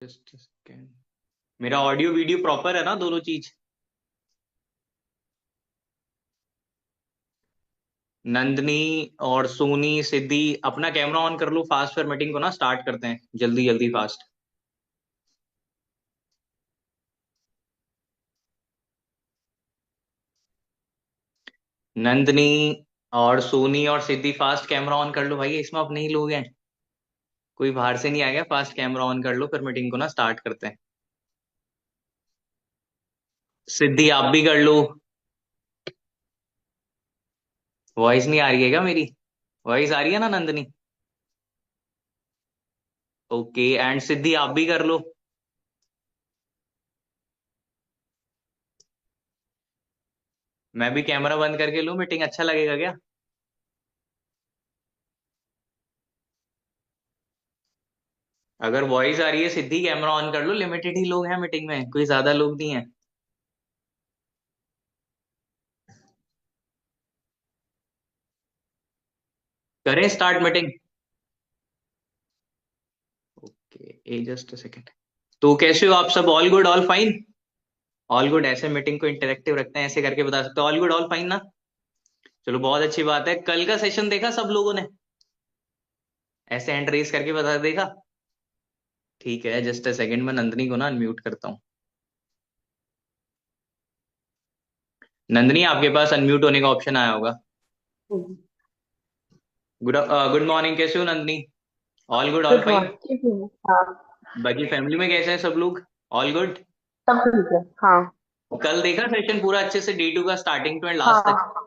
Just second. मेरा audio video proper है ना, दोनों चीज? नंदनी और सोनी सिद्धि, अपना कैमरा ऑन कर लो फास्ट, फिर मीटिंग को ना स्टार्ट करते हैं जल्दी जल्दी फास्ट। नंदनी और सोनी और सिद्धि फास्ट कैमरा ऑन कर लो भाई, इसमें अपने ही लोग हैं, कोई बाहर से नहीं आ गया। फास्ट कैमरा ऑन कर लो, फिर मीटिंग को ना स्टार्ट करते हैं। सिद्धि आप भी कर लो। वॉइस नहीं आ रही है क्या मेरी? वॉइस आ रही है ना नंदनी? ओके, एंड सिद्धि आप भी कर लो। मैं भी कैमरा बंद करके लूं, मीटिंग अच्छा लगेगा क्या? अगर वॉइस आ रही है सिद्धि, कैमरा ऑन कर लो, लिमिटेड ही लोग हैं मीटिंग में, कोई ज्यादा लोग नहीं है। करें स्टार्ट मीटिंग? ओके, ए जस्ट सेकंड। तो कैसे हो आप सब? All good, all fine? All good, ऐसे मीटिंग को इंटरेक्टिव रखते हैं, ऐसे करके बता सकते हो ऑल गुड ऑल फाइन ना। चलो बहुत अच्छी बात है। कल का सेशन देखा सब लोगों ने? ऐसे हैंड रेस करके बता, देखा? ठीक है, जस्ट अ सेकंड, मैं नंदनी को ना अनम्यूट करता हूँ। नंदनी, आपके पास अनम्यूट होने का ऑप्शन आया होगा। गुड गुड मॉर्निंग, कैसे हो Nandini? All good all fine? Morning. ठीक हूँ। हाँ। बाकी फैमिली में कैसे हैं सब लोग? All good? सब ठीक है। हाँ। कल देखा सेशन पूरा अच्छे से, डे टू का स्टार्टिंग टू एंड लास्ट तक? हाँ।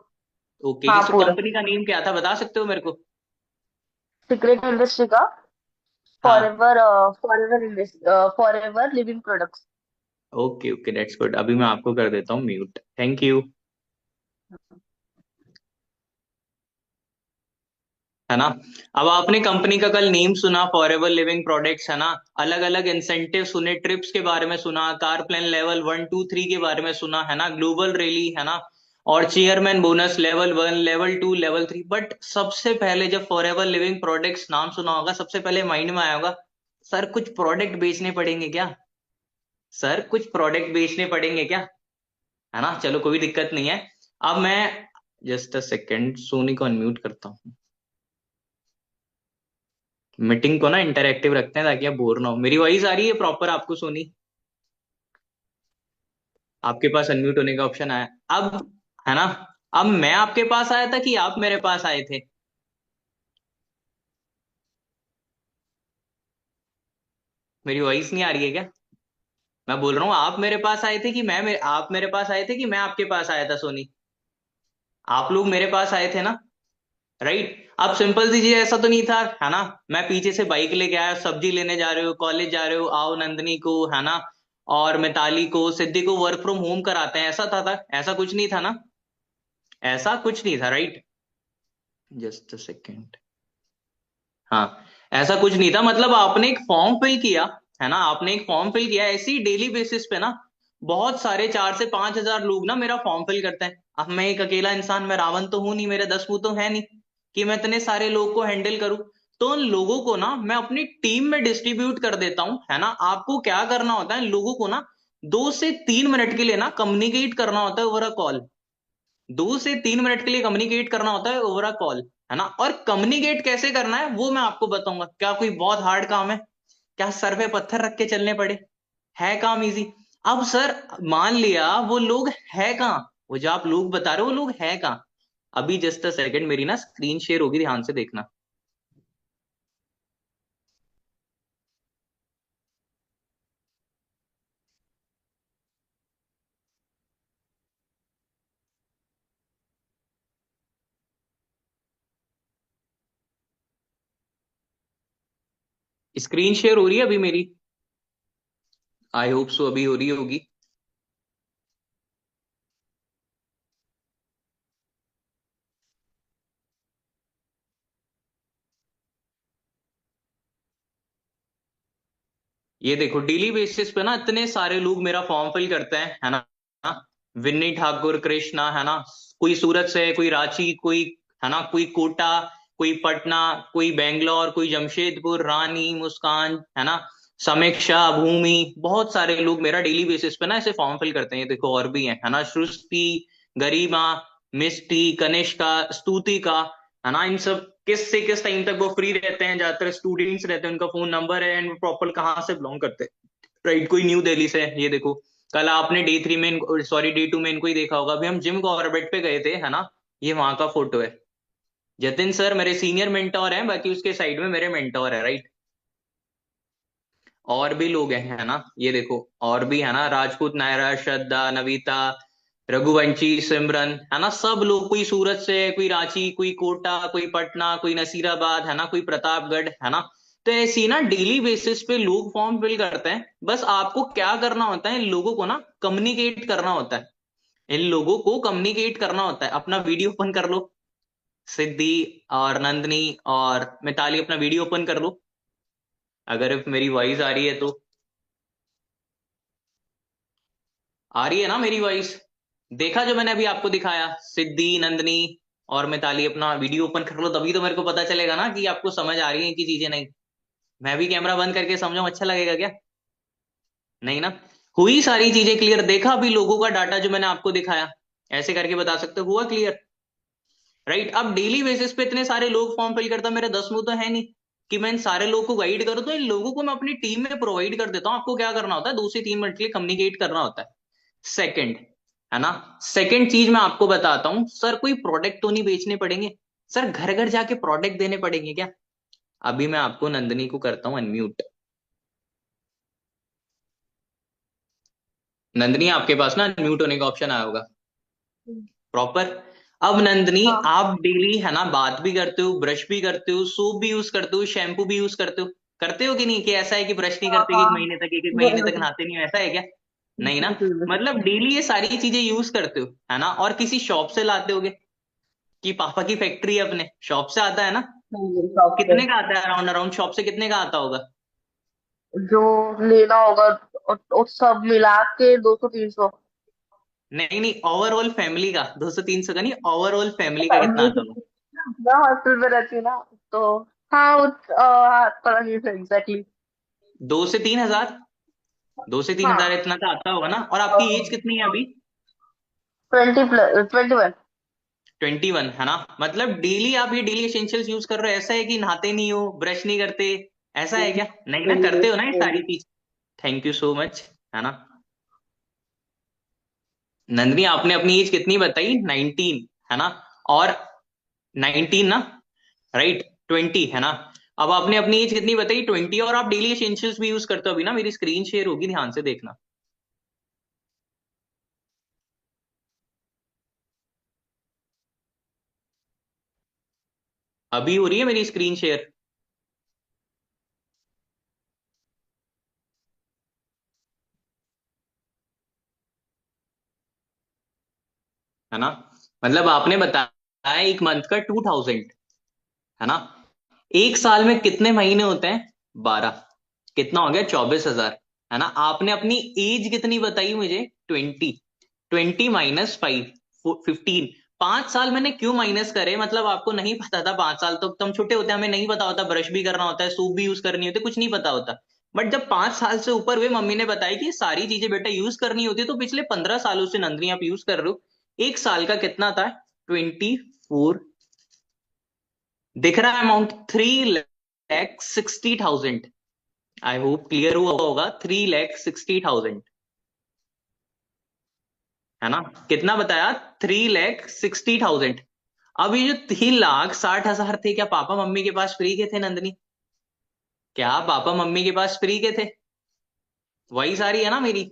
ओके, हाँ किस पूरा। कंपनी का नेम क्या था, बता सकते हो मेरे को? सीक्रेट इंडस्ट्री का। हाँ। For ever living products. Okay okay, that's good. अभी मैं आपको कर देता हूँ म्यूट, थैंक यू। है ना? अब आपने कंपनी का कल नेम सुना, फॉरएवर लिविंग प्रोडक्ट्स, है ना? अलग अलग इंसेंटिव सुने, ट्रिप्स के बारे में सुना, कार प्लान लेवल 1 2 3 के बारे में सुना, है ना? ग्लोबल रैली, है ना? और chairman bonus level 1 level 2 level 3। But सबसे पहले जब फॉरएवर लिविंग प्रोडक्ट्स नाम सुना होगा, सबसे पहले माइंड में आया होगा, सर कुछ प्रोडक्ट बेचने पड़ेंगे क्या? सर कुछ प्रोडक्ट बेचने पड़ेंगे क्या? है ना? चलो कोई दिक्कत नहीं है। अब मैं जस्ट अ सेकेंड सोनी को अनम्यूट करता हूँ। मीटिंग को ना इंटरेक्टिव रखते हैं ताकि आप बोर ना हो। मेरी वॉइस आ रही है प्रॉपर आपको सोनी? आपके पास अनम्यूट होने का ऑप्शन आया अब, है ना? अब मैं आपके पास आया था कि आप मेरे पास आए थे? मेरी वॉइस नहीं आ रही है क्या? मैं बोल रहा हूँ, आप मेरे पास आए थे कि आप मेरे पास आए थे कि मैं आपके पास आया था सोनी? आप लोग मेरे पास आए थे ना, राइट? अब सिंपल सी चीज, ऐसा तो नहीं था, है ना? मैं पीछे से बाइक लेके आया, सब्जी लेने जा रहे हो, कॉलेज जा रहे हो, आओ नंदनी को, है ना? और मिताली को, सिद्धि को वर्क फ्रॉम होम कराते हैं, ऐसा था? ऐसा कुछ नहीं था ना? ऐसा कुछ नहीं था, राइट? Just a second. हाँ, ऐसा कुछ नहीं था। मतलब आपने एक फॉर्म फिल किया, है ना? आपने एक फॉर्म फिल किया, ऐसी डेली बेसिस पे ना बहुत सारे 4 से 5 हजार लोग ना मेरा फॉर्म फिल करते हैं। अब मैं एक अकेला इंसान, मैं रावण तो हूं नहीं, मेरे 10 मुंह तो है नहीं कि मैं इतने सारे लोग को हैंडल करूं। तो उन लोगों को ना मैं अपनी टीम में डिस्ट्रीब्यूट कर देता हूं, है ना? आपको क्या करना होता है, लोगों को ना 2 से 3 मिनट के लिए ना कम्युनिकेट करना होता है ओवर अ कॉल। 2 से 3 मिनट के लिए कम्युनिकेट करना होता है ओवर अ कॉल, है ना? और कम्युनिकेट कैसे करना है वो मैं आपको बताऊंगा। क्या कोई बहुत हार्ड काम है? क्या सर पे पत्थर रख के चलने पड़े? है काम इजी। अब सर, मान लिया वो लोग है कहाँ, वो जो आप लोग बता रहे हो वो लोग है कहाँ? अभी जस्ट अ सेकंड, मेरी ना स्क्रीन शेयर होगी, ध्यान से देखना। स्क्रीन शेयर हो रही है अभी मेरी? आई होप सो अभी हो रही होगी। ये देखो, डेली बेसिस पे ना इतने सारे लोग मेरा फॉर्म फिल करते हैं, है ना? विन्नी ठाकुर, कृष्णा, है ना? कोई सूरत से है, कोई रांची, कोई, है ना, कोई कोटा, कोई पटना, कोई बेंगलोर, कोई जमशेदपुर, रानी, मुस्कान, है ना? समीक्षा, भूमि, बहुत सारे लोग मेरा डेली बेसिस पे ना ऐसे फॉर्म फिल करते हैं। ये देखो और भी है ना, सृष्टि, गरिमा, मिष्टी, कनिष्का, स्तुतिका, है ना। इन सब किस से किस टाइम तक वो फ्री रहते हैं, ज्यादातर स्टूडेंट्स रहते हैं, उनका फोन नंबर है एंड वो प्रॉपर कहाँ से बिलोंग करते हैं, राइट। कोई न्यू दिल्ली से है, ये देखो। कल आपने डे 3 में सॉरी डे 2 में इनको ही देखा होगा। अभी हम जिम कॉर्बेट पे गए थे, है ना। ये वहां का फोटो है। जतिन सर मेरे सीनियर मेंटोर हैं, बाकी उसके साइड में मेरे मेंटोर है, राइट। और भी लोग हैं, है ना। ये देखो और भी है ना, राजपूत, नायरा, श्रद्धा, नविता, रघुवंशी, सिमरन, है ना। सब लोग, कोई सूरत से, कोई रांची, कोई कोटा, कोई पटना, कोई नसीराबाद, है ना, कोई प्रतापगढ़, है ना। तो ऐसी ना डेली बेसिस पे लोग फॉर्म फिल करते हैं। बस आपको क्या करना होता है, इन लोगों को ना कम्युनिकेट करना होता है। इन लोगों को कम्युनिकेट करना होता है। अपना वीडियो ओपन कर लो, सिद्धि और नंदनी और मिताली, अपना वीडियो ओपन कर लो। अगर if मेरी वॉइस आ रही है तो। आ रही है ना मेरी वॉइस? देखा जो मैंने अभी आपको दिखाया, सिद्धि, नंदनी और मिताली, अपना वीडियो ओपन कर लो, तभी तो मेरे को पता चलेगा ना कि आपको समझ आ रही है कि चीजें नहीं। मैं भी कैमरा बंद करके समझाऊं, अच्छा लगेगा क्या? नहीं ना। हुई सारी चीजें क्लियर? देखा भी लोगों का डाटा जो मैंने आपको दिखाया? ऐसे करके बता सकते हो हुआ क्लियर, राइट। अब डेली बेसिस पे इतने सारे लोग फॉर्म फिल करता, मेरे 10 मुंह तो है नहीं कि मैं इन सारे लोगों को गाइड करूँ। तो इन लोगों को मैं अपनी टीम में प्रोवाइड कर देता हूँ। आपको क्या करना होता है, 2 से 3 मिनट के लिए कम्युनिकेट करना होता है। सेकंड, है ना। सेकंड चीज मैं आपको बताता हूँ, सर कोई प्रोडक्ट तो नहीं बेचने पड़ेंगे? सर घर घर जाके प्रोडक्ट देने पड़ेंगे क्या? अभी मैं आपको नंदनी को करता हूँ अनम्यूट। नंदनी आपके पास ना अनम्यूट होने का ऑप्शन आया होगा, प्रॉपर। अब नंदनी, हाँ। आप डेली, है ना, बात भी करते हो, ब्रश भी करते हो, सोप भी यूज करते हो, शैम्पू भी यूज करते हो कि नहीं? कि ऐसा है कि ब्रश नहीं हाँ। करते कि हाँ। 1 महीने तक, एक एक महीने तक बिल्कुल। नहाते नहीं हो, ऐसा है क्या? नहीं ना। बिल्कुल बिल्कुल। मतलब डेली ये सारी चीजें यूज करते हो, है ना। और किसी शॉप से लाते होगे कि पापा की फैक्ट्री है, अपने शॉप से आता है ना। नहीं, शॉप पे कितने का आता है अराउंड अराउंड, शॉप से कितने का आता होगा? जो लेना होगा और सब मिला के 200-300। नहीं नहीं, ओवरऑल फैमिली का 200-300 का नहीं, ओवरऑल फैमिली का कितना आता होगा? मैं हॉस्टल में रहती हूँ ना, तो हाँ हाँ, पता नहीं एग्जैक्टली। 2 से 3 हजार, 2 से 3 हजार हाँ। इतना का आता होगा ना। और आपकी एज कितनी है अभी? 20+21। 21, है ना। मतलब डेली आप ये डेली एसेंशियल्स यूज कर रहे हो। ऐसा है कि नहाते नहीं हो, ब्रश नहीं करते, ऐसा है क्या? नहीं ना, करते हो ना ये सारी चीज। थैंक यू सो मच, है ना। नंदनी आपने अपनी एज कितनी बताई? 19, है ना। और 19 ना, राइट। 20, है ना। अब आपने अपनी एज कितनी बताई? 20। और आप डेली एसेंशियल्स भी यूज करते हो। अभी ना मेरी स्क्रीन शेयर होगी, ध्यान से देखना। अभी हो रही है मेरी स्क्रीन शेयर, है ना। मतलब आपने बताया एक मंथ का 2000, है ना। एक साल में कितने महीने होते हैं? 12। कितना हो गया? 24 हजार, है ना। आपने अपनी एज कितनी बताई मुझे? 20। 20 - 5, 15। 5 साल मैंने क्यों माइनस करे? मतलब आपको नहीं पता था? 5 साल तो हम छोटे होते हैं, हमें नहीं पता होता ब्रश भी करना होता है, सूप भी यूज करनी होती है, कुछ नहीं पता होता। बट जब 5 साल से ऊपर हुए, मम्मी ने बताया कि ये सारी चीजें बेटा यूज करनी होती है, तो पिछले 15 सालों से नंदनी आप यूज कर रहे हो। एक साल का कितना था? 24। दिख रहा है अमाउंट? 3,60,000। आई होप क्लियर हुआ होगा। 3,60,000, है ना। कितना बताया? 3,60,000। अब ये जो 3,60,000 थे, क्या पापा मम्मी के पास फ्री के थे नंदनी? क्या पापा मम्मी के पास फ्री के थे? वही सारी है ना मेरी,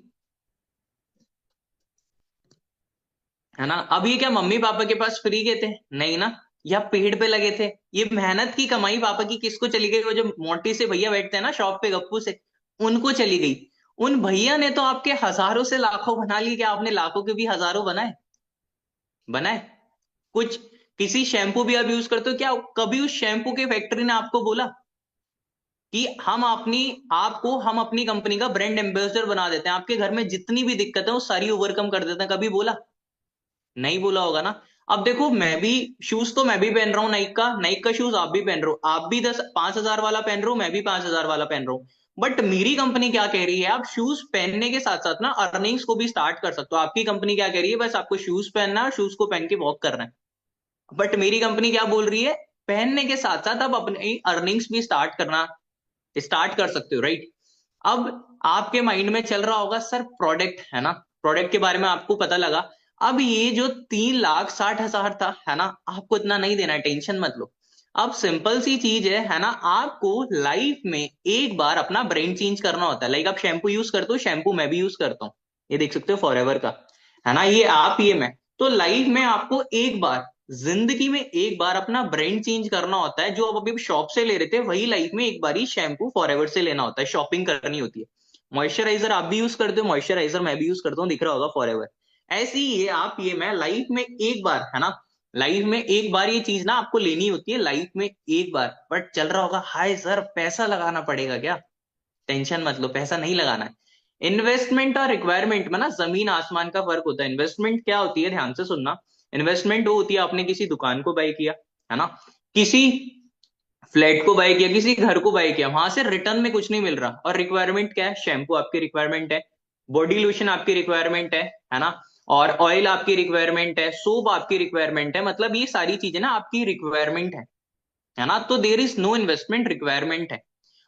है ना। अब ये क्या मम्मी पापा के पास फ्री के थे? नहीं ना। या पेड़ पे लगे थे? ये मेहनत की कमाई पापा की किसको चली गई? वो जो मोटी से भैया बैठते हैं ना शॉप पे, गप्पू से, उनको चली गई। उन भैया ने तो आपके हजारों से लाखों बना लिए। क्या आपने लाखों के भी हजारों बनाए? बनाए? कुछ, किसी शैम्पू भी आप यूज करते हो क्या? कभी उस शैम्पू के फैक्ट्री ने आपको बोला कि हम अपनी कंपनी का ब्रांड एम्बेसडर बना देते हैं, आपके घर में जितनी भी दिक्कत है वो सारी ओवरकम कर देते हैं? कभी बोला? नहीं बोला होगा ना। अब देखो, मैं भी शूज तो मैं भी पहन रहा हूँ नाइक का, नाइक का शूज आप भी पहन रहे हो, आप भी 10 5 हजार वाला पहन रहे हो, मैं भी 5 हजार वाला पहन रहा हूँ। बट मेरी कंपनी क्या कह रही है, आप शूज पहनने के साथ साथ ना अर्निंग्स को भी स्टार्ट कर सकते हो। आपकी कंपनी क्या कह रही है, बस आपको शूज पहनना है और शूज को पहन के वॉक करना है। बट मेरी कंपनी क्या बोल रही है, पहनने के साथ साथ आप अपनी अर्निंग्स भी स्टार्ट कर सकते हो, राइट। अब आपके माइंड में चल रहा होगा सर प्रोडक्ट है ना, प्रोडक्ट के बारे में आपको पता लगा। अब ये जो 3,60,000 था है ना, आपको इतना नहीं देना है, टेंशन मत लो। अब सिंपल सी चीज है ना, आपको लाइफ में एक बार अपना ब्रेन चेंज करना होता है। लाइक आप शैम्पू यूज करते हो, शैम्पू मैं भी यूज करता हूँ, ये देख सकते हो फॉरएवर का, है ना, ये आप ये मैं। तो लाइफ में आपको एक बार, जिंदगी में एक बार अपना ब्रांड चेंज करना होता है। जो आप अभी शॉप से ले रहे थे वही लाइफ में एक बार ही शैम्पू फॉरएवर से लेना होता है, शॉपिंग करनी होती है। मॉइस्चराइजर आप भी यूज करते हो, मॉइस्चराइजर मैं भी यूज करता हूँ, दिख रहा होगा फॉरएवर। ऐसे ही ये आप ये मैं लाइफ में एक बार है ना, लाइफ में एक बार ये चीज ना आपको लेनी होती है, लाइफ में एक बार। बट चल रहा होगा हाय सर पैसा लगाना पड़ेगा क्या, टेंशन मत लो, पैसा नहीं लगाना है। इन्वेस्टमेंट और रिक्वायरमेंट में ना जमीन आसमान का फर्क होता है। इन्वेस्टमेंट क्या होती है, ध्यान से सुनना। इन्वेस्टमेंट वो होती है, आपने किसी दुकान को बाय किया है ना, किसी फ्लैट को बाय किया, किसी घर को बाय किया, वहां से रिटर्न में कुछ नहीं मिल रहा। और रिक्वायरमेंट क्या है, शैम्पू आपकी रिक्वायरमेंट है, बॉडी लोशन आपकी रिक्वायरमेंट है ना, और ऑयल आपकी रिक्वायरमेंट है, सोप आपकी रिक्वायरमेंट है। मतलब ये सारी चीजें ना आपकी रिक्वायरमेंट है ना। तो there is no investment, requirement है।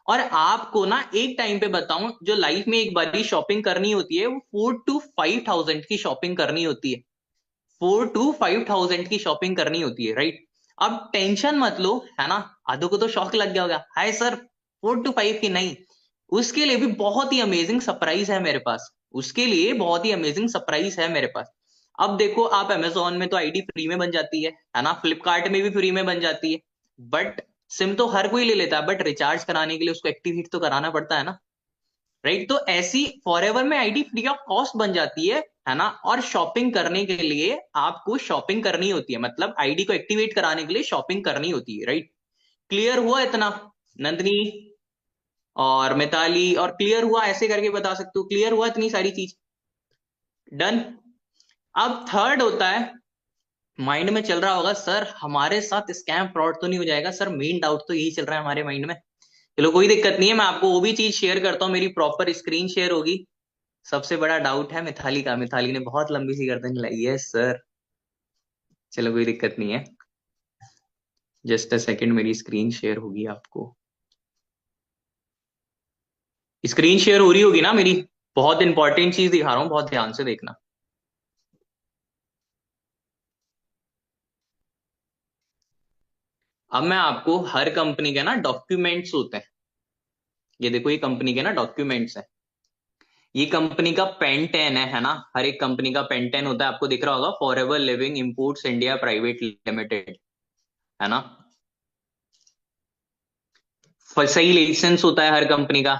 और आपको ना एक टाइम पे बताऊं, जो लाइफ में एक बारी शॉपिंग करनी होती है वो 4 to 5 थाउजेंड की शॉपिंग करनी होती है, 4 to 5 थाउजेंड की शॉपिंग करनी होती है, राइट। अब टेंशन मत लो, है ना। आधो को तो शौक लग गया होगा, हाय सर 4 to 5 की नहीं, उसके लिए भी बहुत ही अमेजिंग सरप्राइज है मेरे पास, उसके लिए बहुत ही अमेजिंग सरप्राइज है मेरे पास। अब देखो, आप अमेजोन में तो आईडी फ्री में बन जाती है ना, फ्लिपकार्ट में भी फ्री में बन जाती है। बट सिम तो हर कोई ले लेता है, बट रिचार्ज कराने के लिए उसको एक्टिवेट तो कराना पड़ता है ना, राइट। तो ऐसी फॉरएवर में आईडी फ्री ऑफ कॉस्ट बन जाती है ना। और शॉपिंग करने के लिए आपको शॉपिंग करनी होती है, मतलब आईडी को एक्टिवेट कराने के लिए शॉपिंग करनी होती है, राइट। क्लियर हुआ इतना, नंदनी और मिताली, और क्लियर हुआ ऐसे करके बता सकते हो, क्लियर हुआ इतनी सारी चीज, डन। अब थर्ड होता है, माइंड में चल रहा होगा सर हमारे साथ स्कैम फ्रॉड तो नहीं हो जाएगा, सर मेन डाउट तो यही चल रहा है हमारे माइंड में। चलो कोई दिक्कत नहीं है, मैं आपको वो भी चीज शेयर करता हूँ, मेरी प्रॉपर स्क्रीन शेयर होगी। सबसे बड़ा डाउट है मिथाली का, मिथाली ने बहुत लंबी सी गर्दन हिलाई है सर। चलो कोई दिक्कत नहीं है, जस्ट अ सेकंड, मेरी स्क्रीन शेयर होगी आपको, स्क्रीन शेयर हो रही होगी ना मेरी। बहुत इंपॉर्टेंट चीज दिखा रहा हूँ, बहुत ध्यान से देखना। अब मैं आपको हर कंपनी के ना डॉक्यूमेंट्स होते हैं, ये देखो ये कंपनी के ना डॉक्यूमेंट्स है। ये कंपनी का पेन टेन है ना, हर एक कंपनी का पेन टेन होता है, आपको दिख रहा होगा, forever living imports India private limited, है ना। सही लाइसेंस होता है हर कंपनी का,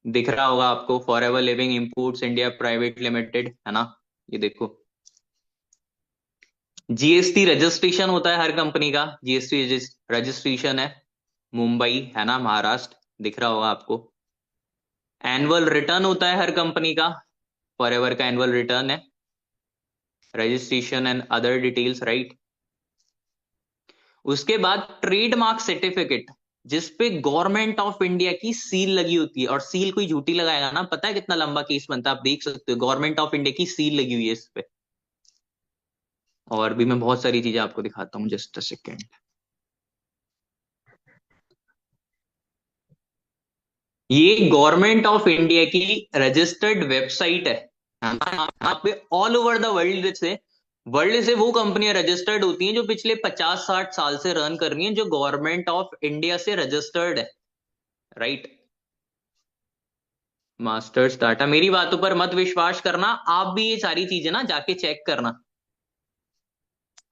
दिख रहा होगा आपको, forever living imports India private limited, है ना। ये देखो, जीएसटी रजिस्ट्रेशन होता है हर कंपनी का, जीएसटी रजिस्ट्रेशन है, मुंबई है ना, महाराष्ट्र, दिख रहा होगा आपको। एनुअल रिटर्न होता है हर कंपनी का, फॉरएवर का एनुअल रिटर्न है, registration and other details, right. उसके बाद ट्रेडमार्क सर्टिफिकेट, जिसपे गवर्नमेंट ऑफ इंडिया की सील लगी होती है, और सील कोई झूठी लगाएगा ना, पता है कितना लंबा केस बनता है, आप देख सकते हो, गवर्नमेंट ऑफ इंडिया की सील लगी हुई है इस पे। और भी मैं बहुत सारी चीजें आपको दिखाता हूँ, जस्ट अ सेकेंड। ये गवर्नमेंट ऑफ इंडिया की रजिस्टर्ड वेबसाइट है ना। यहाँ पे ऑल ओवर द वर्ल्ड से वो कंपनियां रजिस्टर्ड होती हैं जो पिछले 50-60 साल से रन कर रही हैं, जो गवर्नमेंट ऑफ इंडिया से रजिस्टर्ड है, राइट। मास्टर्स डाटा, मेरी बातों पर मत विश्वास करना, आप भी ये सारी चीजें ना जाके चेक करना,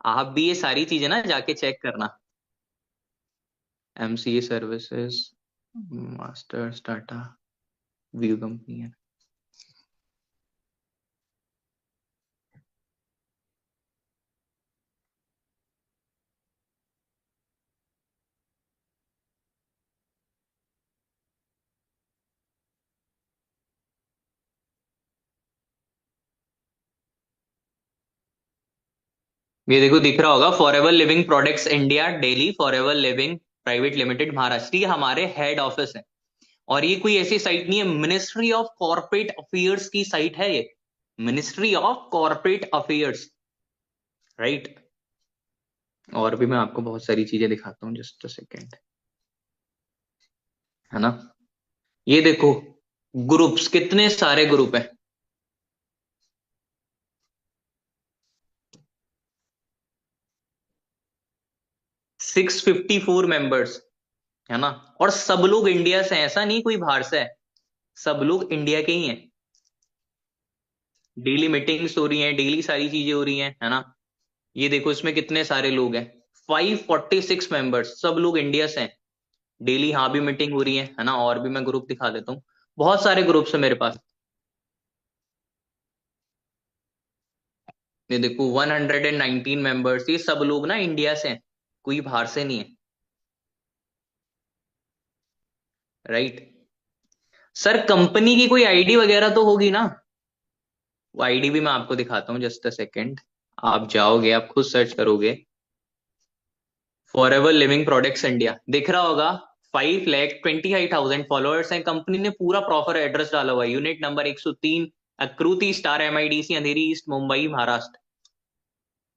आप भी ये सारी चीजें ना जाके चेक करना। MCA services, masters data, view company है। ये देखो दिख रहा होगा, forever living products India daily, forever living private limited Maharashtra, ये हमारे हेड ऑफिस है। और ये कोई ऐसी साइट नहीं है, मिनिस्ट्री ऑफ कॉर्पोरेट अफेयर्स की साइट है ये, ministry of corporate affairs, right. और भी मैं आपको बहुत सारी चीजें दिखाता हूँ, जस्ट अ सेकेंड, है ना। ये देखो, ग्रुप्स, कितने सारे ग्रुप है, 654 मेंबर्स, है ना। और सब लोग इंडिया से हैं, ऐसा नहीं कोई बाहर से है, सब लोग इंडिया के ही हैं। डेली मीटिंग्स हो रही हैं, डेली सारी चीजें हो रही हैं, है ना। ये देखो इसमें कितने सारे लोग हैं, 546 मेंबर्स, सब लोग इंडिया से हैं। डेली यहाँ भी मीटिंग हो रही है ना। और भी मैं ग्रुप दिखा देता हूँ, बहुत सारे ग्रुप्स है मेरे पास। ये देखो 119 मेंबर्स, ये सब लोग ना इंडिया से हैं, कोई बाहर से नहीं है, राइट। सर कंपनी की कोई आईडी वगैरह तो होगी ना, वो आईडी भी मैं आपको दिखाता हूँ, जस्ट अ सेकेंड। आप जाओगे, आप खुद सर्च करोगे, for ever living products India, दिख रहा होगा। 5,25,000 फॉलोअर्स हैं, कंपनी ने पूरा प्रॉपर एड्रेस डाला हुआ है, यूनिट नंबर 103, अक्रूति स्टार, MIDC, अंधेरी ईस्ट, मुंबई महाराष्ट्र।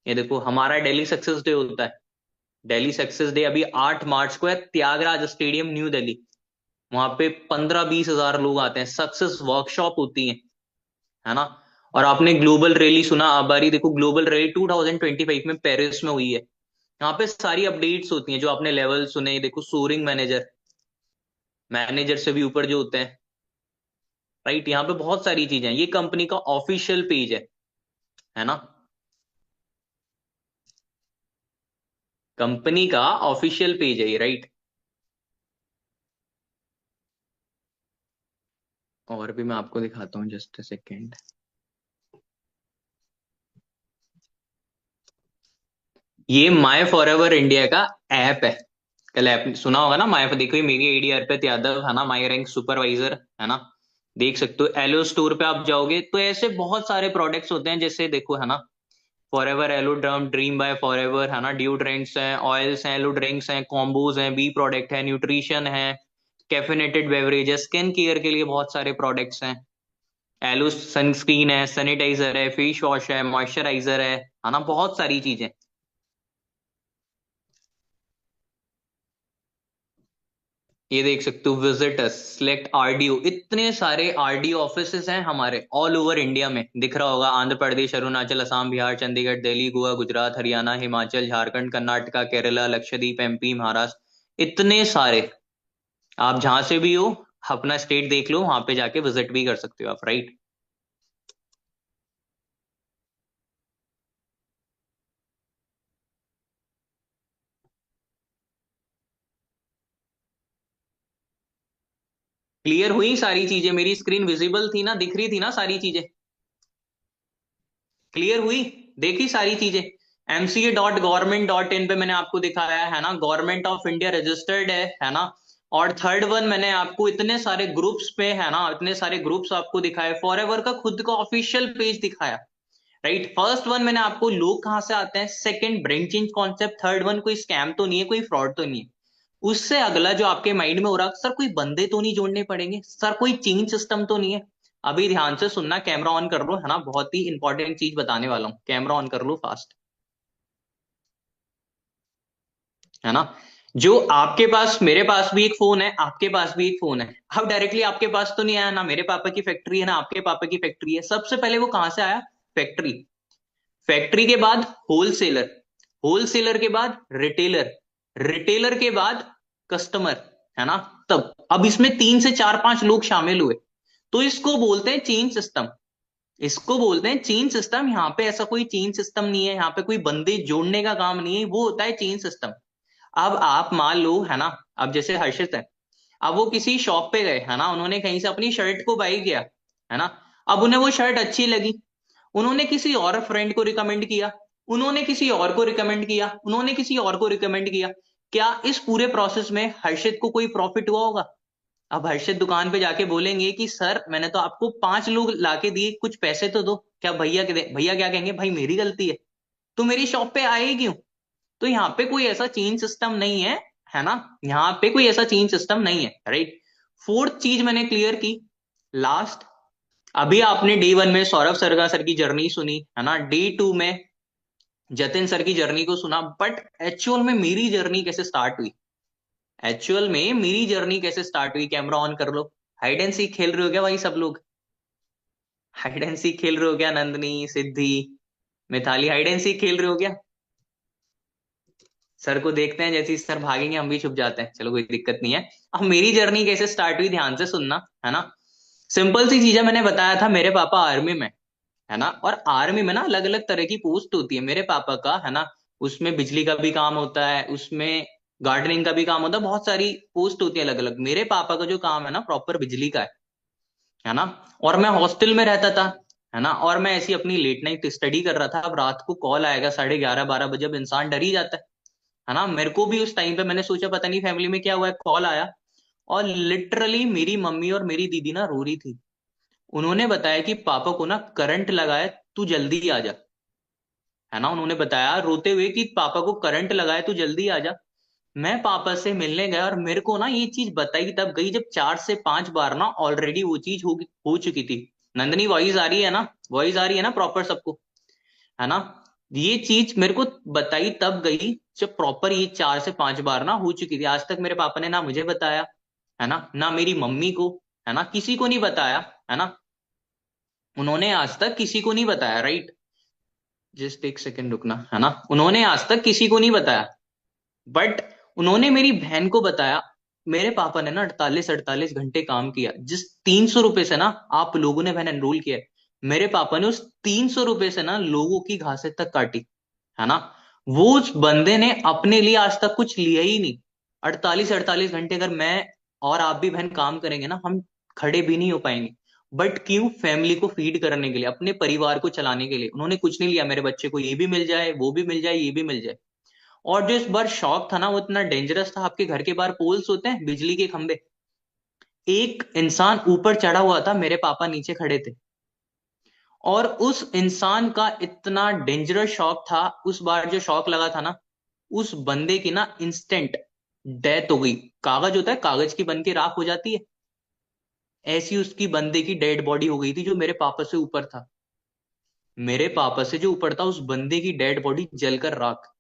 ये देखो हमारा दिल्ली सक्सेस डे होता है, दिल्ली सक्सेस डे अभी 8 मार्च को है, त्यागराज स्टेडियम न्यू दिल्ली। वहां पे 15-20 हजार लोग आते हैं, सक्सेस वर्कशॉप होती है ना। और आपने ग्लोबल रैली सुना, अब बारी देखो, ग्लोबल रैली 2025 में पेरिस में हुई है। यहाँ पे सारी अपडेट्स होती हैं, जो आपने लेवल सुने, देखो सोरिंग मैनेजर, मैनेजर से भी ऊपर जो होते हैं, राइट। यहाँ पे बहुत सारी चीजें हैं, ये कंपनी का ऑफिशियल पेज है ना, कंपनी का ऑफिशियल पेज है ये, राइट। और भी मैं आपको दिखाता हूँ, जस्ट अ सेकेंड। ये माई फॉर एवर इंडिया का ऐप है, कल ऐप सुना होगा ना, माई, देखो ये मेरी आईडी अर्पित यादव है ना, माई रैंक सुपरवाइजर, है ना। देख सकते हो, एलो स्टोर पे आप जाओगे तो ऐसे बहुत सारे प्रोडक्ट्स होते हैं, जैसे देखो, है ना, forever aloe drum, dream by forever, है ना, ड्यूड्रेंट्स हैं, ऑयल्स हैं, एलो ड्रिंक्स हैं, कॉम्बोज हैं, बी प्रोडक्ट है, न्यूट्रिशन है, कैफिनेटेड बेवरेजेस, स्किन केयर के लिए बहुत सारे प्रोडक्ट्स हैं, एलो सनस्क्रीन है, सैनिटाइजर है, फेस वॉश है, मॉइस्चराइजर है ना, बहुत सारी चीजें। ये देख सकते हो, विजिटर्स सिलेक्ट RDO, इतने सारे RDO ऑफिसेस हैं हमारे ऑल ओवर इंडिया में, दिख रहा होगा, आंध्र प्रदेश, अरुणाचल, असम, बिहार, चंडीगढ़, दिल्ली, गोवा, गुजरात, हरियाणा, हिमाचल, झारखंड, कर्नाटका, केरला, लक्षद्वीप, MP, महाराष्ट्र, इतने सारे। आप जहां से भी हो, अपना स्टेट देख लो, वहां पे जाके विजिट भी कर सकते हो आप, राइट। क्लियर हुई सारी चीजें, मेरी स्क्रीन विजिबल थी ना, दिख रही थी ना सारी चीजें, क्लियर हुई, देखी सारी चीजें। MCA.government.in पे मैंने आपको दिखाया है ना, गवर्नमेंट ऑफ इंडिया रजिस्टर्ड है ना। और थर्ड वन मैंने आपको इतने सारे ग्रुप्स पे, है ना, इतने सारे ग्रुप्स आपको दिखाए, फॉरएवर का खुद का ऑफिशियल पेज दिखाया, राइट। फर्स्ट वन मैंने आपको लोग कहाँ से आते हैं, second brain change concept, third one कोई स्कैम तो नहीं है, कोई फ्रॉड तो नहीं है। उससे अगला जो आपके माइंड में हो रहा, सर कोई बंदे तो नहीं जोड़ने पड़ेंगे, सर कोई चेंज सिस्टम तो नहीं है। अभी ध्यान से सुनना, कैमरा ऑन कर लो, है ना, बहुत ही इंपॉर्टेंट चीज बताने वाला हूँ, कैमरा ऑन कर लो फास्ट, है ना। जो आपके पास, मेरे पास भी एक फोन है, आपके पास भी एक फोन है, अब डायरेक्टली आपके पास तो नहीं आया ना, मेरे पापा की फैक्ट्री है ना, आपके पापा की फैक्ट्री है, सबसे पहले वो कहां से आया, फैक्ट्री। फैक्ट्री के बाद होलसेलर, होलसेलर के बाद रिटेलर, रिटेलर के बाद कस्टमर, है ना। तब अब इसमें 3 से 4 5 लोग शामिल हुए, तो इसको बोलते हैं चेन सिस्टम, इसको बोलते हैं चेन सिस्टम। यहाँ पे ऐसा कोई चेन सिस्टम नहीं है, यहाँ पे कोई बंदे जोड़ने का काम नहीं है, वो होता है चेन सिस्टम। अब आप मान लो, है ना, अब जैसे हर्षित है, अब वो किसी शॉप पे गए, है ना, उन्होंने कहीं से अपनी शर्ट को बाई किया, है ना। अब उन्हें वो शर्ट अच्छी लगी, उन्होंने किसी और फ्रेंड को रिकमेंड किया, उन्होंने किसी और को रिकमेंड किया, उन्होंने किसी और को रिकमेंड किया, क्या इस पूरे प्रोसेस में हर्षित को कोई प्रॉफिट हुआ होगा। अब हर्षित दुकान पे जाके बोलेंगे कि सर मैंने तो आपको 5 लोग लाके दिए, कुछ पैसे तो दो, क्या भैया, भैया क्या कहेंगे, भाई मेरी गलती है, तो मेरी शॉप पे आए क्यों। तो यहाँ पे कोई ऐसा चेंज सिस्टम नहीं है ना, यहाँ पे कोई ऐसा चेंज सिस्टम नहीं है, राइट। फोर्थ चीज मैंने क्लियर की, लास्ट। अभी आपने डे 1 में सौरभ सरगा सर की जर्नी सुनी, है ना, डे 2 में जतिन सर की जर्नी को सुना, बट एक्चुअल में मेरी जर्नी कैसे स्टार्ट हुई, एक्चुअल में मेरी जर्नी कैसे स्टार्ट हुई, कैमरा ऑन कर लो। हाइड एंड सीक खेल रहे हो क्या भाई सब लोग? हाइड एंड सीक खेल रहे हो क्या, नंदनी, सिद्धि, मिताली, हाइड एंड सीक खेल रहे हो क्या? सर को देखते हैं, जैसे ही सर भागेंगे हम भी छुप जाते हैं, चलो कोई दिक्कत नहीं है। अब मेरी जर्नी कैसे स्टार्ट हुई, ध्यान से सुनना, है ना। सिंपल सी चीजें मैंने बताया था, मेरे पापा आर्मी में, है ना, और आर्मी में ना अलग अलग तरह की पोस्ट होती है मेरे पापा का, है ना। उसमें बिजली का भी काम होता है, उसमें गार्डनिंग का भी काम होता है, बहुत सारी पोस्ट होती है अलग अलग। मेरे पापा का जो काम है ना प्रॉपर बिजली का है ना। और मैं हॉस्टल में रहता था, है ना, और मैं ऐसी अपनी लेट नाइट स्टडी कर रहा था। अब रात को कॉल आएगा 11:30 12 बजे, अब इंसान डर ही जाता है ना। मेरे को भी उस टाइम पे मैंने सोचा पता नहीं फैमिली में क्या हुआ है, कॉल आया, और लिटरली मेरी मम्मी और मेरी दीदी ना रो रही थी। उन्होंने बताया कि पापा को ना करंट लगा है, तू जल्दी आ जा, है ना। उन्होंने बताया रोते हुए कि पापा को करंट लगा है, तू जल्दी आ जा। मैं पापा से मिलने गया, और मेरे को ना ये चीज बताई तब गई जब 4 से 5 बार ना ऑलरेडी वो चीज हो चुकी थी। नंदनी वॉइस आ रही है ना, वॉइस आ रही है ना प्रॉपर सबको, है ना। ये चीज मेरे को बताई तब गई जब प्रॉपर ये 4 से 5 बार ना हो चुकी थी। आज तक मेरे पापा ने ना मुझे बताया, है ना मेरी मम्मी को, है ना, किसी को नहीं बताया, है ना। उन्होंने आज तक किसी को नहीं बताया, राइट। जस्ट एक सेकंड रुकना, है ना, उन्होंने आज तक किसी को नहीं बताया, बट उन्होंने मेरी बहन को बताया। मेरे पापा ने ना 48 48 घंटे काम किया, जिस 300 रुपए से ना आप लोगों ने बहन एनरोल किया है, मेरे पापा ने उस 300 रुपए से ना लोगों की घासें तक काटी, है ना। वो उस बंदे ने अपने लिए आज तक कुछ लिया ही नहीं। 48 48 घंटे अगर मैं और आप भी बहन काम करेंगे ना, हम खड़े भी नहीं हो पाएंगे। बट क्यों? फैमिली को फीड करने के लिए, अपने परिवार को चलाने के लिए। उन्होंने कुछ नहीं लिया, मेरे बच्चे को ये भी मिल जाए, वो भी मिल जाए, ये भी मिल जाए। और जो इस बार शौक था ना वो इतना डेंजरस था, आपके घर के बाहर पोल्स होते हैं बिजली के खंभे, एक इंसान ऊपर चढ़ा हुआ था, मेरे पापा नीचे खड़े थे। और उस इंसान का इतना डेंजरस शौक था, उस बार जो शौक लगा था ना, उस बंदे की ना इंस्टेंट डेथ हो गई। कागज होता है, कागज की बन के राख हो जाती है, ऐसी उसकी बंदे की डेड बॉडी हो गई थी, जो मेरे पापा से ऊपर था। मेरे पापा से जो ऊपर था उस बंदे की डेड बॉडी जलकर राख।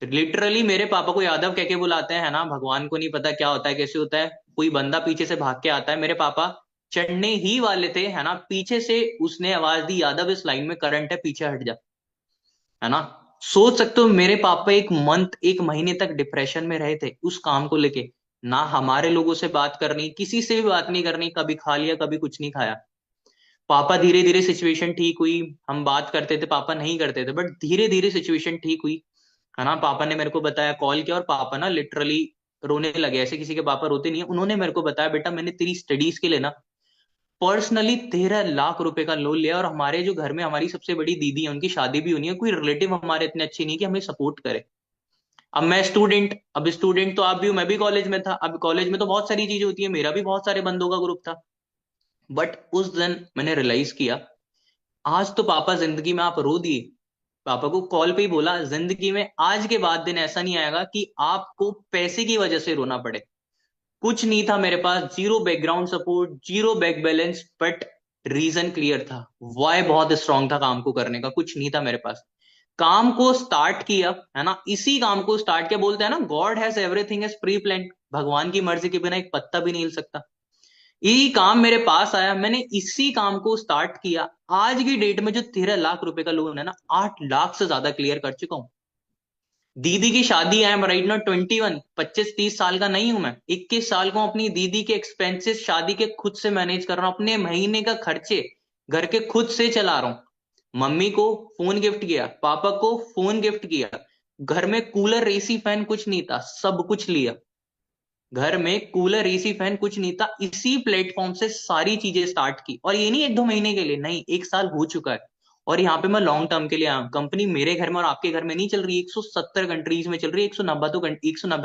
लिटरली मेरे पापा को यादव कह के बुलाते हैं, है ना, भगवान को नहीं पता क्या होता है कैसे होता है। कोई बंदा पीछे से भाग के आता है, मेरे पापा चढ़ने ही वाले थे, है ना, पीछे से उसने आवाज दी, यादव इस लाइन में करंट है, पीछे हट जा, है ना। सोच सकते हो मेरे पापा एक मंथ, एक महीने तक डिप्रेशन में रहे थे उस काम को लेके। ना हमारे लोगों से बात करनी, किसी से भी बात नहीं करनी, कभी खा लिया कभी कुछ नहीं खाया। पापा धीरे धीरे सिचुएशन ठीक हुई, हम बात करते थे, पापा नहीं करते थे, बट धीरे धीरे सिचुएशन ठीक हुई, है ना। पापा ने मेरे को बताया, कॉल किया, और पापा ना लिटरली रोने लगे। ऐसे किसी के पापा रोते नहीं है। उन्होंने मेरे को बताया, बेटा मैंने तेरी स्टडीज के लिए ना पर्सनली 13 लाख रुपए का लोन लिया, और हमारे जो घर में हमारी सबसे बड़ी दीदी है, उनकी शादी भी होनी है, कोई रिलेटिव हमारे इतने अच्छे नहीं कि हमें सपोर्ट करे। अब मैं स्टूडेंट, अब स्टूडेंट तो आप भी हो, मैं भी कॉलेज में था। अब कॉलेज में तो बहुत सारी चीजें होती है, मेरा भी बहुत सारे बंदों का ग्रुप था। बट उस दिन मैंने रियलाइज किया, आज तो पापा जिंदगी में आप रो दिए। पापा को कॉल पे ही बोला, जिंदगी में आज के बाद दिन ऐसा नहीं आएगा कि आपको पैसे की वजह से रोना पड़े। कुछ नहीं था मेरे पास, zero background support, zero bank balance, but reason clear था, वाई बहुत स्ट्रांग था काम को करने का। कुछ नहीं था मेरे पास, काम को स्टार्ट किया, है ना, इसी काम को स्टार्ट किया। बोलते हैं ना, God has everything as pre plan, भगवान की मर्जी के बिना एक पत्ता भी नहीं हिल सकता। यही काम मेरे पास आया, मैंने इसी काम को स्टार्ट किया। आज की डेट में जो 13 लाख रुपए का लोन है ना, 8 लाख से ज्यादा क्लियर कर चुका हूं। दीदी की शादी, आई एम राइट नाउ 21, 25 30 साल का नहीं हूं मैं, 21 साल को अपनी दीदी के एक्सपेंसेस शादी के खुद से मैनेज कर रहा हूं, अपने महीने का खर्चे घर के खुद से चला रहा हूं। मम्मी को फोन गिफ्ट किया, पापा को फोन गिफ्ट किया, घर में कूलर एसी फैन कुछ नहीं था, सब कुछ लिया। घर में कूलर एसी फैन कुछ नहीं था, इसी प्लेटफॉर्म से सारी चीजें स्टार्ट की। और ये नहीं 1 2 महीने के लिए, नहीं, 1 साल हो चुका है। और यहाँ पे मैं लॉन्ग टर्म के लिए आया हूं। कंपनी मेरे घर में और आपके घर में नहीं चल रही, 170 कंट्रीज में चल रही है, 190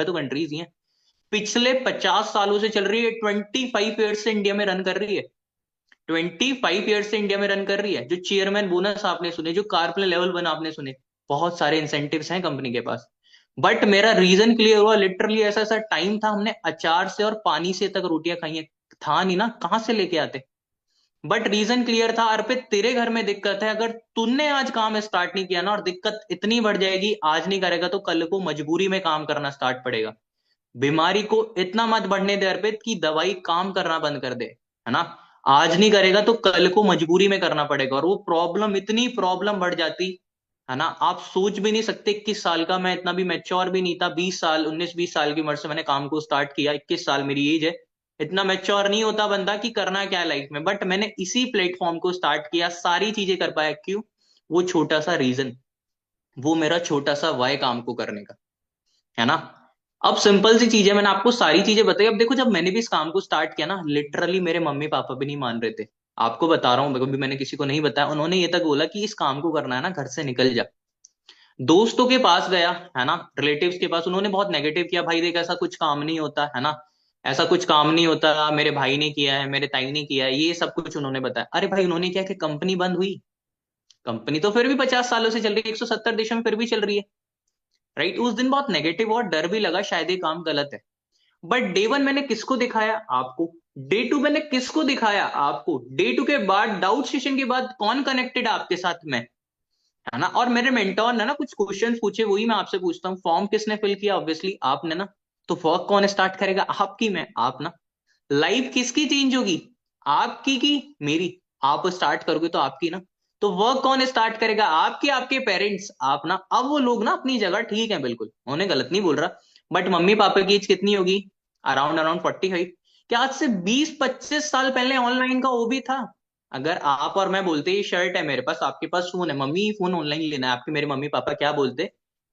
तो कंट्रीज ही हैं। पिछले 50 सालों से चल रही है, 25 ईयर्स से इंडिया में रन कर रही है। 25 ईयर्स से इंडिया में रन कर रही है। जो चेयरमैन बोनस आपने सुने, जो कारप्ले लेवल 1 आपने सुने, बहुत सारे इंसेंटिव्स हैं कंपनी के पास। बट मेरा रीजन क्लियर हुआ, लिटरली ऐसा ऐसा टाइम था, हमने अचार से और पानी से तक रोटियां खाई हैं। था नहीं ना, कहां से लेके आते। बट रीजन क्लियर था, अर्पित तेरे घर में दिक्कत है, अगर तूने आज काम स्टार्ट नहीं किया ना, और दिक्कत इतनी बढ़ जाएगी, आज नहीं करेगा तो कल को मजबूरी में काम करना स्टार्ट पड़ेगा। बीमारी को इतना मत बढ़ने दे अर्पित कि दवाई काम करना बंद कर दे, है ना। आज नहीं करेगा तो कल को मजबूरी में करना पड़ेगा, और वो प्रॉब्लम, इतनी प्रॉब्लम बढ़ जाती, है ना। आप सोच भी नहीं सकते, 21 साल का मैं, इतना भी मैच्योर भी नहीं था, 20 साल, 19-20 साल की उम्र से मैंने काम को स्टार्ट किया, 21 साल मेरी एज है। इतना मैच्योर नहीं होता बंदा कि करना क्या है लाइफ में, बट मैंने इसी प्लेटफॉर्म को स्टार्ट किया, सारी चीजें कर पाया, क्यों? वो छोटा सा रीजन, वो मेरा छोटा सा वाय काम को करने का, है ना। अब सिंपल सी चीज है, मैंने आपको सारी चीजें बताई। अब देखो, जब मैंने भी इस काम को स्टार्ट किया ना, लिटरली मेरे मम्मी पापा भी नहीं मान रहे थे। आपको बता रहा हूँ, कभी मैंने किसी को नहीं बताया, उन्होंने ये तक बोला कि इस काम को करना है ना, घर से निकल जा। दोस्तों के पास गया, है ना, रिलेटिव्स के पास, उन्होंने बहुत नेगेटिव किया, भाई देख ऐसा कुछ काम नहीं होता, है ना, ऐसा कुछ काम नहीं होता, मेरे भाई ने किया है, मेरे ताई ने किया है, ये सब कुछ उन्होंने बताया। अरे भाई, उन्होंने क्या कि कंपनी बंद हुई? कंपनी तो फिर भी 50 सालों से चल रही है, 170 देशों में फिर भी चल रही है, राइट। उस दिन बहुत नेगेटिव और डर भी लगा, शायद ये काम गलत है। बट डे वन मैंने किसको दिखाया? आपको। डे टू मैंने किसको दिखाया? आपको। डे टू के बाद, डाउट सेशन के बाद, कौन कनेक्टेड आपके साथ? मैं, है ना। और मेरे मेंटोर ने ना कुछ क्वेश्चंस पूछे, वही मैं आपसे पूछता हूँ। फॉर्म किसने फिल किया? ऑब्वियसली आपने ना। तो वर्क कौन स्टार्ट करेगा? आपकी, मैं, आप ना। लाइफ किसकी चेंज होगी? आपकी की मेरी? आप स्टार्ट करोगे तो आपकी ना। तो वर्क कौन स्टार्ट करेगा? आपके, आपके पेरेंट्स, आप ना। अब वो लोग ना अपनी जगह ठीक है, बिल्कुल, उन्हें गलत नहीं बोल रहा, बट मम्मी पापा की एज कितनी होगी? Around around 45। क्या आज से 20-25 साल पहले ऑनलाइन का वो भी था? अगर आप और मैं बोलते ये शर्ट है मेरे पास, आपके पास फोन है, मम्मी फोन ऑनलाइन लेना है, आपके मेरे मम्मी पापा क्या बोलते?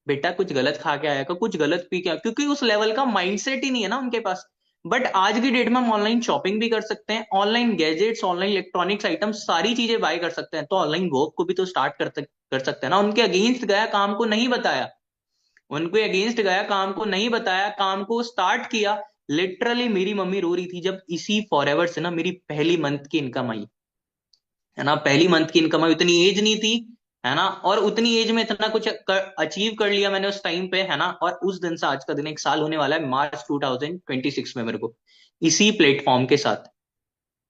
बेटा कुछ गलत खा के आया का, कुछ गलत पी के आया, क्योंकि उस लेवल का माइंडसेट ही नहीं है ना उनके पास। बट आज की डेट में हम ऑनलाइन शॉपिंग भी कर सकते हैं, online gadgets, online electronics items, सारी चीजें बाय कर सकते हैं, तो ऑनलाइन वर्क को भी तो स्टार्ट कर सकते हैं ना। उनके अगेंस्ट गया, काम को नहीं बताया, उनको अगेंस्ट गया, काम को नहीं बताया, काम को स्टार्ट किया। लिटरली मेरी मम्मी रो रही थी जब इसी फॉरएवर से ना मेरी पहली मंथ की इनकम आई, है ना। पहली मंथ की इनकम आई, उतनी एज नहीं थी, है ना, और उतनी एज में इतना कुछ अचीव कर लिया मैंने उस टाइम पे, है ना। और उस दिन से आज का दिन 1 साल होने वाला है, मार्च 2026 में मेरे को, इसी प्लेटफॉर्म के साथ,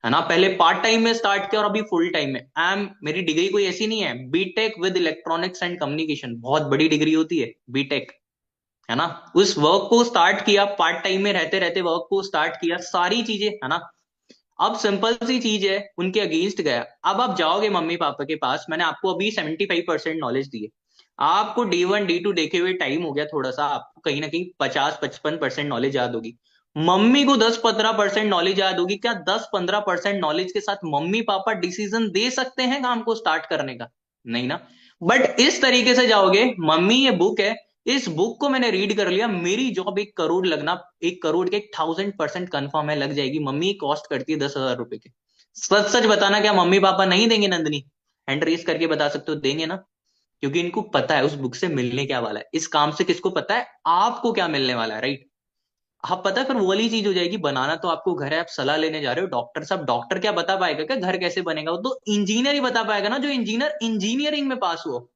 है ना। पहले पार्ट टाइम में स्टार्ट किया और अभी फुल टाइम में। मेरी डिग्री कोई ऐसी नहीं है, BTech with electronics and communication, बहुत बड़ी डिग्री होती है बीटेक, है ना। उस वर्क को स्टार्ट किया, पार्ट टाइम में रहते रहते वर्क को स्टार्ट किया, सारी चीजें, है ना। अब सिंपल सी चीज है, उनके अगेंस्ट गया। अब आप जाओगे मम्मी पापा के पास, मैंने आपको अभी 75% नॉलेज दी है, आपको D1 D2 देखे हुए टाइम हो गया थोड़ा सा, आपको कहीं ना कहीं 50-55% नॉलेज याद होगी। मम्मी को 10-15% नॉलेज याद होगी। क्या 10-15% नॉलेज के साथ मम्मी पापा डिसीजन दे सकते हैं काम को स्टार्ट करने का? नहीं ना। बट इस तरीके से जाओगे, मम्मी ये बुक है, इस बुक को मैंने रीड कर लिया, मेरी जॉब 1 करोड़ लगना, 1 करोड़ के 1000% कंफर्म है, लग जाएगी। मम्मी कॉस्ट करती है 10,000 रुपए के। सच सच बताना, क्या मम्मी पापा नहीं देंगे नंदनी? हैंड रेस करके बता सकते हो, देंगे ना। क्योंकि इनको पता है उस बुक से मिलने क्या वाला है, इस काम से किसको पता है आपको क्या मिलने वाला है, राइट। आप पता है फिर वो वाली चीज हो जाएगी, बनाना तो आपको घर है, आप सलाह लेने जा रहे हो डॉक्टर साहब, डॉक्टर क्या बता पाएगा क्या घर कैसे बनेगा? वो तो इंजीनियर ही बता पाएगा ना, जो इंजीनियर इंजीनियरिंग में पास हुआ।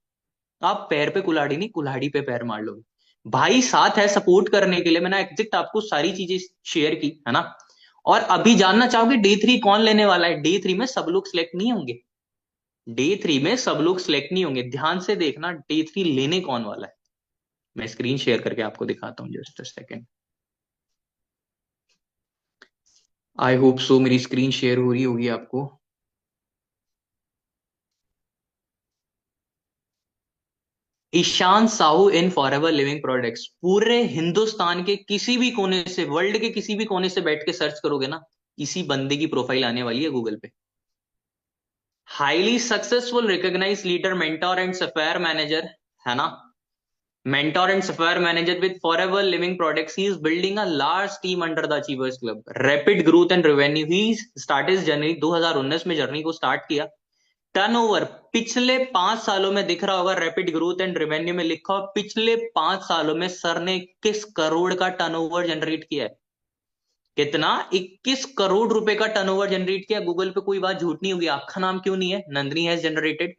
आप पैर पे कुल्हाड़ी नहीं, कुल्हाड़ी पे पैर मार लोगे। भाई साथ है सपोर्ट करने के लिए, मैंने एग्जैक्ट आपको सारी चीजें शेयर की, है ना। और अभी जानना चाहोगे D3 कौन लेने वाला है? D3 में सब लोग सिलेक्ट नहीं होंगे, D3 में सब लोग सिलेक्ट नहीं होंगे, ध्यान से देखना D3 लेने कौन वाला है। मैं स्क्रीन शेयर करके आपको दिखाता हूँ, just a second. I hope so मेरी स्क्रीन शेयर हो रही होगी आपको। ईशान साहू इन फॉरएवर लिविंग प्रोडक्ट्स, पूरे हिंदुस्तान के किसी भी कोने से, वर्ल्ड के किसी भी कोने से बैठ के सर्च करोगे ना, इसी बंदे की प्रोफाइल आने वाली है गूगल पे। Highly successful recognise leader, mentor and sapphire manager, है ना। mentor and sapphire manager with forever living products, he is building a large team under the achievers club, rapid growth and revenue, he started जनवरी 2019 में journey को start किया। Turnover पिछले 5 सालों में दिख रहा होगा, रैपिड ग्रोथ एंड रेवेन्यू में लिखा हो, पिछले 5 सालों में सर ने 21 करोड़ का टर्नओवर जनरेट किया है। कितना? 21 करोड़ रुपए का टर्नओवर जनरेट किया। गूगल पे कोई बात झूठ नहीं होगी, आपका नाम क्यों नहीं है? नंदनी हैज जनरेटेड,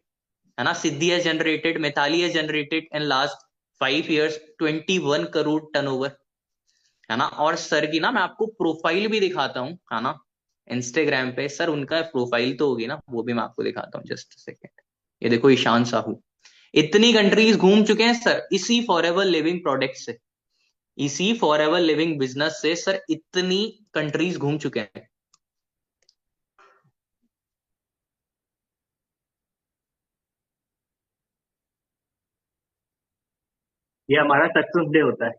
है ना, Siddhi has generated, Mitali has generated, and last 5 years, 21 crore turnover, है ना। और सर की ना मैं आपको प्रोफाइल भी दिखाता हूँ, है ना। इंस्टाग्राम पे सर उनका प्रोफाइल तो होगी ना, वो भी मैं आपको दिखाता हूँ, जस्ट सेकेंड। ये देखो ईशान साहू, इतनी कंट्रीज घूम चुके हैं सर इसी फॉर एवर लिविंग प्रोडक्ट से, इसी फॉर एवर लिविंग बिजनेस से सर इतनी कंट्रीज घूम चुके हैं। ये हमारा सक्सेस डे होता है।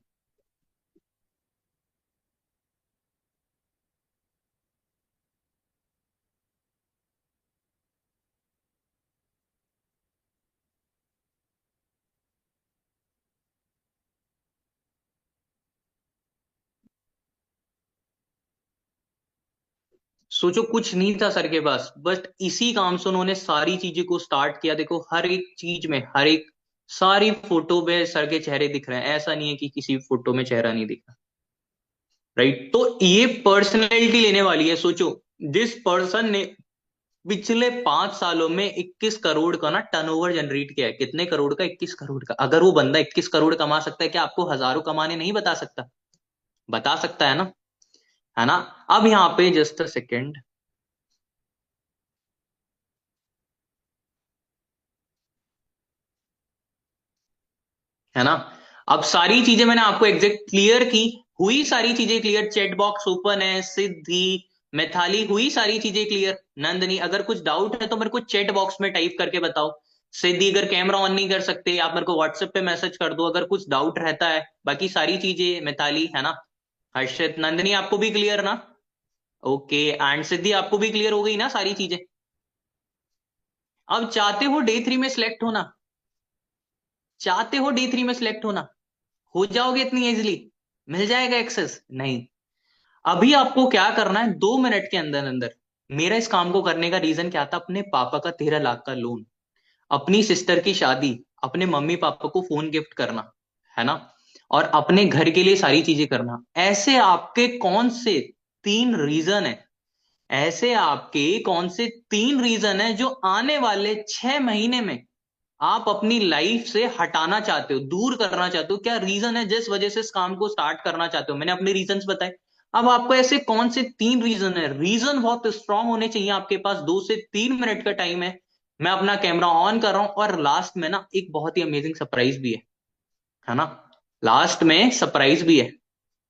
सोचो कुछ नहीं था सर के पास, बस इसी काम से उन्होंने सारी चीजें को स्टार्ट किया। देखो हर एक चीज में, हर एक सारी फोटो में सर के चेहरे दिख रहे हैं, ऐसा नहीं है कि किसी फोटो में चेहरा नहीं दिख रहा। राइट, तो ये पर्सनैलिटी लेने वाली है। सोचो जिस पर्सन ने पिछले 5 सालों में 21 करोड़ का ना टर्नओवर जनरेट किया है, कितने करोड़ का, 21 करोड़ का। अगर वो बंदा 21 करोड़ कमा सकता है, क्या आपको हजारों कमाने नहीं बता सकता? बता सकता है ना, है ना। अब यहाँ पे जस्ट अ सेकेंड, है ना। अब सारी चीजें मैंने आपको एग्जैक्ट क्लियर की, हुई सारी चीजें क्लियर, चैट बॉक्स ओपन है, सिद्धि, मिताली, हुई सारी चीजें क्लियर। नंदनी अगर कुछ डाउट है तो मेरे को चैट बॉक्स में टाइप करके बताओ। सिद्धि अगर कैमरा ऑन नहीं कर सकते आप मेरे को व्हाट्सएप पे मैसेज कर दो अगर कुछ डाउट रहता है। बाकी सारी चीजें, मिताली, है ना। हर्षित, नंदनी आपको भी क्लियर ना? ओके, एंड सिद्धि आपको भी क्लियर हो गई ना सारी चीजें? अब चाहते हो डे 3 में सिलेक्ट होना? चाहते हो डे 3 में सिलेक्ट होना? हो जाओगे इतनी इजिली? मिल जाएगा एक्सेस? नहीं। अभी आपको क्या करना है, 2 मिनट के अंदर अंदर। मेरा इस काम को करने का रीजन क्या था, अपने पापा का 13 लाख का लोन, अपनी सिस्टर की शादी, अपने मम्मी पापा को फोन गिफ्ट करना, है ना, और अपने घर के लिए सारी चीजें करना। ऐसे आपके कौन से 3 रीजन है, ऐसे आपके कौन से 3 रीजन है जो आने वाले 6 महीने में आप अपनी लाइफ से हटाना चाहते हो, दूर करना चाहते हो? क्या रीजन है जिस वजह से इस काम को स्टार्ट करना चाहते हो? मैंने अपने रीजंस बताए। अब आपको ऐसे कौन से 3 रीजन है, रीजन बहुत स्ट्रांग होने चाहिए आपके पास। 2 से 3 मिनट का टाइम है, मैं अपना कैमरा ऑन कर रहा हूं, और लास्ट में ना एक बहुत ही अमेजिंग सरप्राइज भी है ना। लास्ट में सरप्राइज भी है,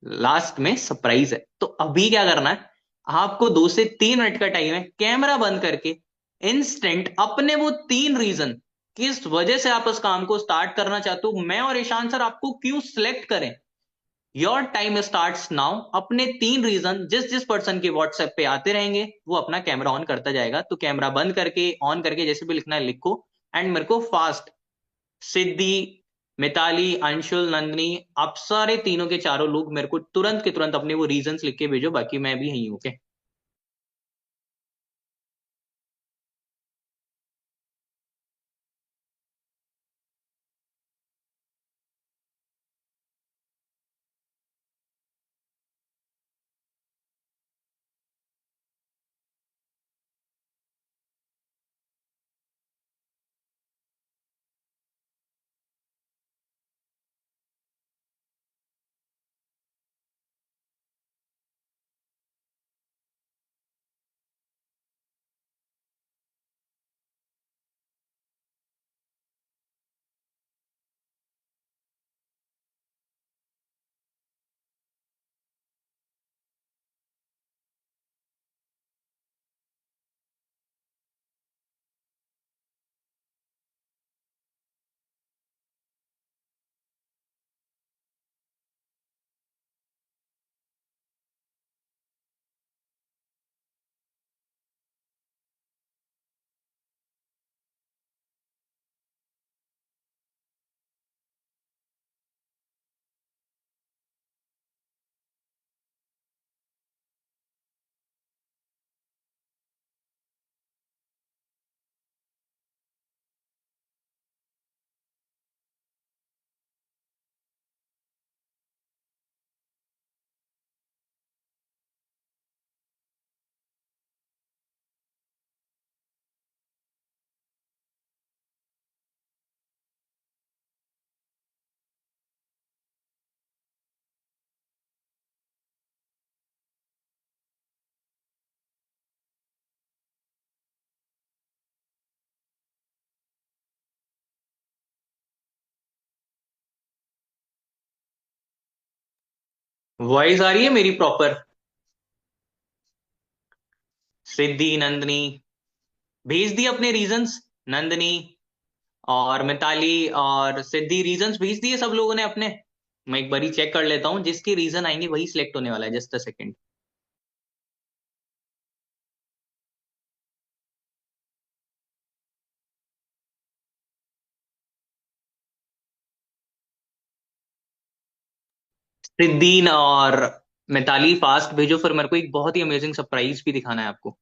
लास्ट में सरप्राइज है। तो अभी क्या करना है, आपको 2 से 3 मिनट का टाइम है, कैमरा बंद करके इंस्टेंट अपने वो 3 रीजन, किस वजह से आप उस काम को स्टार्ट करना चाहते हो, मैं और ईशान सर आपको क्यों सिलेक्ट करें। Your time starts now. अपने 3 रीजन जिस जिस पर्सन के व्हाट्सएप पे आते रहेंगे वो अपना कैमरा ऑन करता जाएगा। तो कैमरा बंद करके ऑन करके जैसे भी लिखना है लिखो, एंड मेरे को फास्ट, सिद्धि, मिताली, अंशुल, नंदनी, आप सारे तीनों के चारों लोग मेरे को तुरंत के तुरंत अपने वो रीजंस लिख के भेजो, बाकी मैं भी यहीं हूं, ओके। वॉइस आ रही है मेरी प्रॉपर? सिद्धि, नंदनी, भेज दिए अपने रीजंस। नंदनी और मिताली और सिद्धि रीजंस भेज दिए सब लोगों ने अपने। मैं एक बारी चेक कर लेता हूँ, जिसके रीजन आएंगे वही सिलेक्ट होने वाला है। Just a second. सिद्धि और मिताली फास्ट भेजो, फिर मेरे को एक बहुत ही अमेजिंग सरप्राइज भी दिखाना है आपको।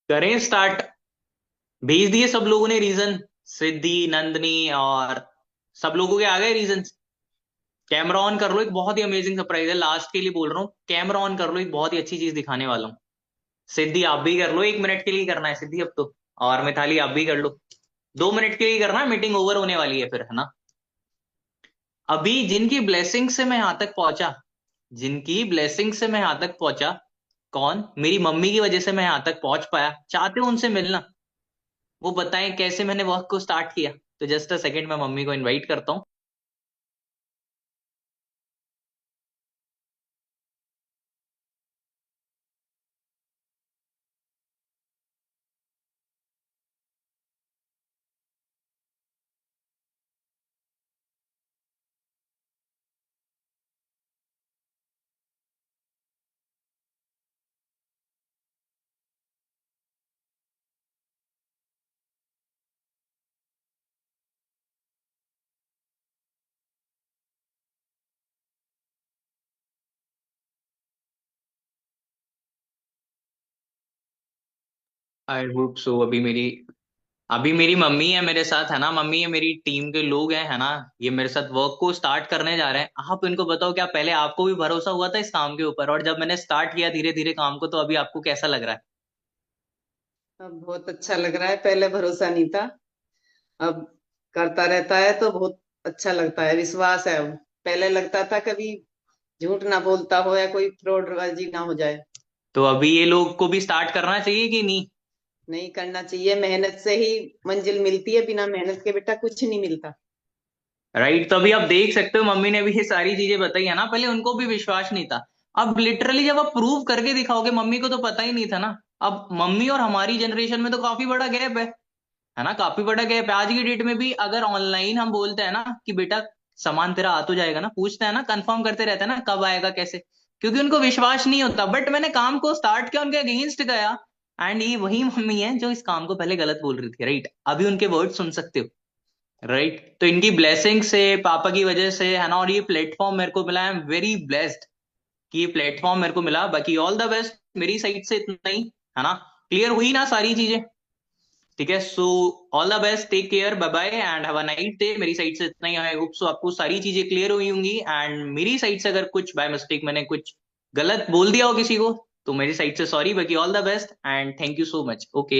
करें स्टार्ट? भेज दिए सब लोगों ने रीजन। सिद्धि, नंदनी और सब लोगों के आ गए रीजन। कैमरा ऑन कर लो, एक बहुत ही अमेजिंग सरप्राइज है, लास्ट के लिए बोल रहा हूँ। कैमरा ऑन कर लो, एक बहुत ही अच्छी चीज दिखाने वाला हूँ। सिद्धि आप भी कर लो, 1 मिनट के लिए करना है सिद्धि अब तो। और मिताली आप भी कर लो, 2 मिनट के लिए करना है, मीटिंग ओवर होने वाली है फिर, है ना। अभी जिनकी ब्लेसिंग से मैं यहां तक पहुंचा, जिनकी ब्लेसिंग से मैं यहां तक पहुंचा, कौन? मेरी मम्मी की वजह से मैं यहां तक पहुंच पाया। चाहते हो उनसे मिलना? वो बताएं कैसे मैंने वर्क को स्टार्ट किया। तो जस्ट अ सेकंड, मैं मम्मी को इनवाइट करता हूँ। I hope so. अभी मेरी मम्मी है मेरे साथ, है ना। मम्मी है, मेरी टीम के लोग हैं, है ना। ये मेरे साथ वर्क को स्टार्ट करने जा रहे हैं। आप इनको बताओ, क्या पहले आपको भी भरोसा हुआ था इस काम के ऊपर? और जब मैंने स्टार्ट किया धीरे धीरे काम को, तो अभी आपको कैसा लग रहा है? अब बहुत अच्छा लग रहा है, पहले भरोसा नहीं था। अब करता रहता है तो बहुत अच्छा लगता है, विश्वास है अब। पहले लगता था कभी झूठ ना बोलता हो या कोई फ्रॉडबाजी ना हो जाए। तो अभी ये लोग को भी स्टार्ट करना चाहिए कि नहीं? नहीं करना चाहिए, मेहनत से ही मंजिल मिलती है, बिना मेहनत के बेटा कुछ नहीं मिलता। राइट। तो अभी आप देख सकते हो, मम्मी ने भी ये सारी चीजें बताई है ना। पहले उनको भी विश्वास नहीं था। अब लिटरली जब आप प्रूव करके दिखाओगे, मम्मी को तो पता ही नहीं था ना। अब मम्मी और हमारी जनरेशन में तो काफी बड़ा गैप है ना। काफी बड़ा गैप है। आज की डेट में भी अगर ऑनलाइन हम बोलते हैं ना कि बेटा सामान तेरा आ तो जाएगा ना, पूछते हैं ना, कंफर्म करते रहते हैं ना कब आएगा कैसे, क्योंकि उनको विश्वास नहीं होता। बट मैंने काम को स्टार्ट किया, उनके अगेंस्ट गया। एंड ये वही मम्मी है जो इस काम को पहले गलत बोल रही थी, राइट। अभी उनके वर्ड सुन सकते हो, राइट। तो इनकी ब्लेसिंग से, पापा की वजह से, है ना। और ये प्लेटफॉर्म मेरे को मिला, आई एम वेरी ब्लेस्ड कि ये प्लेटफॉर्म मेरे को मिला। बाकी ऑल द बेस्ट, मेरी साइड से इतना ही, है ना। क्लियर हुई ना सारी चीजें? ठीक है। So all the best, take care, bye bye and have a nice day. मेरी साइड से इतना ही। आई होप सो आपको सारी चीजें क्लियर हुई होंगी। एंड मेरी साइड से अगर कुछ बाय मिस्टेक मैंने कुछ गलत बोल दिया हो किसी को, तो मेरी साइड से सॉरी। बाकी all the best and thank you so much. Okay.